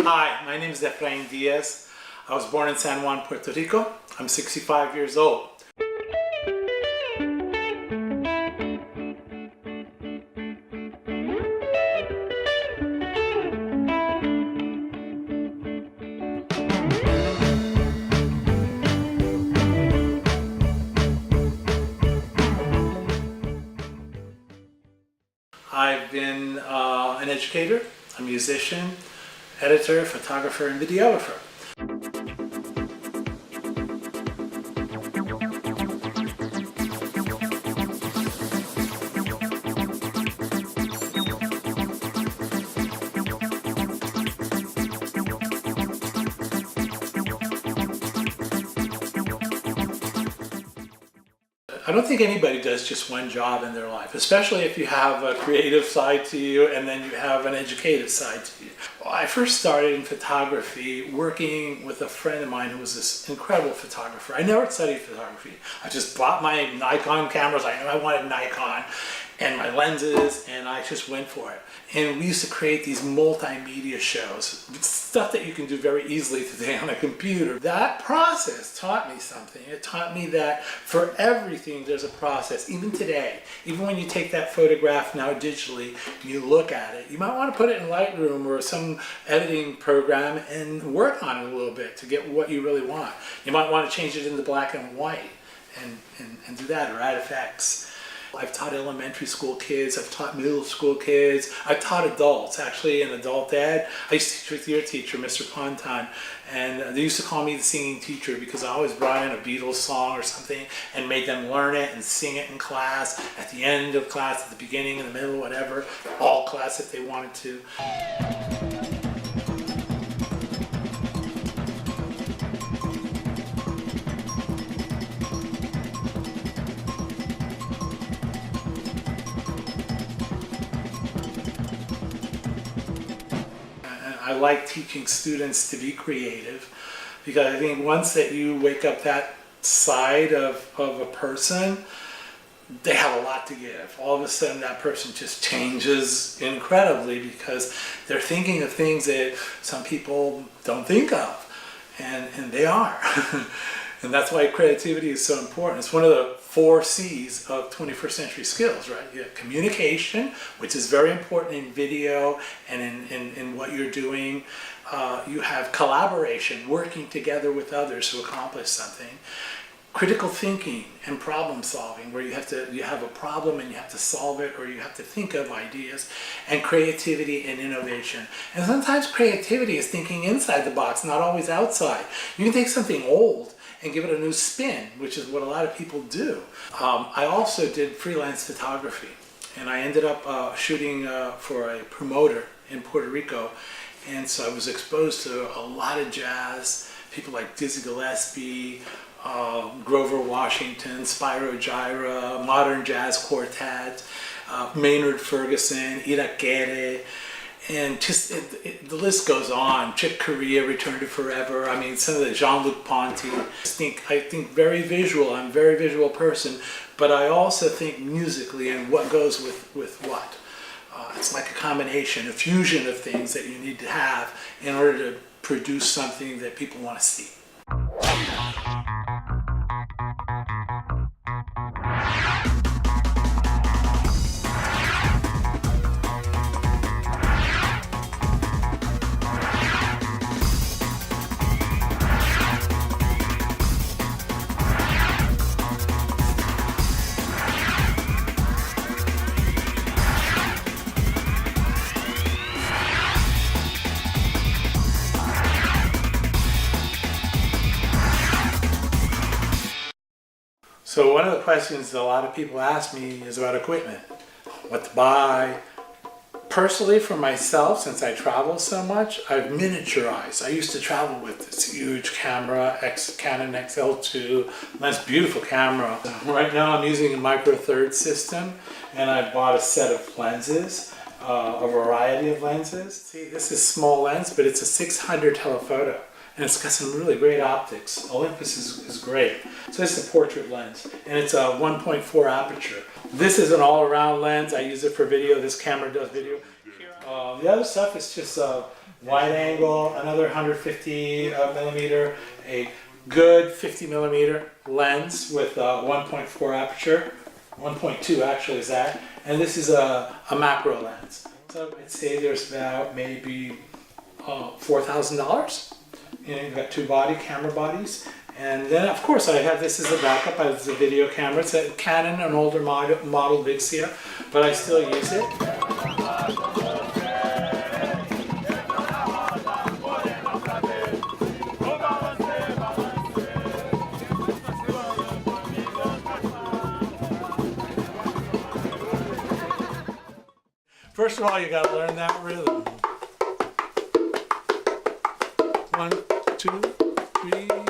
Hi, my name is Efrain Diaz. I was born in San Juan, Puerto Rico. I'm 65 years old. I've been an educator, a musician, editor, photographer, and videographer. I don't think anybody does just one job in their life, especially if you have a creative side to you and then you have an educative side to you. Well, I first started in photography working with a friend of mine who was this incredible photographer. I never studied photography. I just bought my Nikon cameras. I knew I wanted Nikon and my lenses, and I just went for it. And we used to create these multimedia shows, stuff that you can do very easily today on a computer. That process taught me something. It taught me that for everything there's a process, even today. Even when you take that photograph now digitally, you look at it, you might want to put it in Lightroom or some editing program and work on it a little bit to get what you really want. You might want to change it into black and white and do that, or add effects. I've taught elementary school kids, I've taught middle school kids, I've taught adults, actually in adult ed. I used to teach with your teacher, Mr. Ponton, and they used to call me the singing teacher because I always brought in a Beatles song or something and made them learn it and sing it in class, at the end of class, at the beginning, in the middle, whatever, all class if they wanted to. I like teaching students to be creative because I think once that you wake up that side of a person, they have a lot to give. All of a sudden that person just changes incredibly because they're thinking of things that some people don't think of, and they are. And that's why creativity is so important. It's one of the 4 C's of 21st century skills, right? You have communication, which is very important in video and in what you're doing. You have collaboration, working together with others to accomplish something. Critical thinking and problem solving, where you have a problem and you have to solve it, or you have to think of ideas. And creativity and innovation. And sometimes creativity is thinking inside the box, not always outside. You can take something old and give it a new spin, which is what a lot of people do. I also did freelance photography, and I ended up shooting for a promoter in Puerto Rico, and so I was exposed to a lot of jazz, people like Dizzy Gillespie, Grover Washington, Spyro Gyra, Modern Jazz Quartet, Maynard Ferguson, Irakere, and just the list goes on. Chick Corea, Return to Forever. I mean, some of the Jean-Luc Ponty. I think very visual. I'm a very visual person, but I also think musically and what goes with what. It's like a combination, a fusion of things that you need to have in order to produce something that people want to see. So one of the questions that a lot of people ask me is about equipment. What to buy. Personally, for myself, since I travel so much, I've miniaturized. I used to travel with this huge camera, Canon XL2, nice beautiful camera. Right now I'm using a micro third system, and I bought a set of lenses, a variety of lenses. See, this is small lens, but it's a 600 telephoto, and it's got some really great optics. Olympus is great. So this is a portrait lens, and it's a 1.4 aperture. This is an all-around lens. I use it for video. This camera does video. The other stuff is just a wide angle, another 150 millimeter, a good 50 millimeter lens with 1.4 aperture, 1.2 actually is that, and this is a macro lens. So I'd say there's about maybe $4,000. You know, you've got two camera bodies. And then, of course, I have this as a backup. I have the video camera. It's a Canon, an older model Vixia, but I still use it. First of all, you got to learn that rhythm. 1, 2, 3.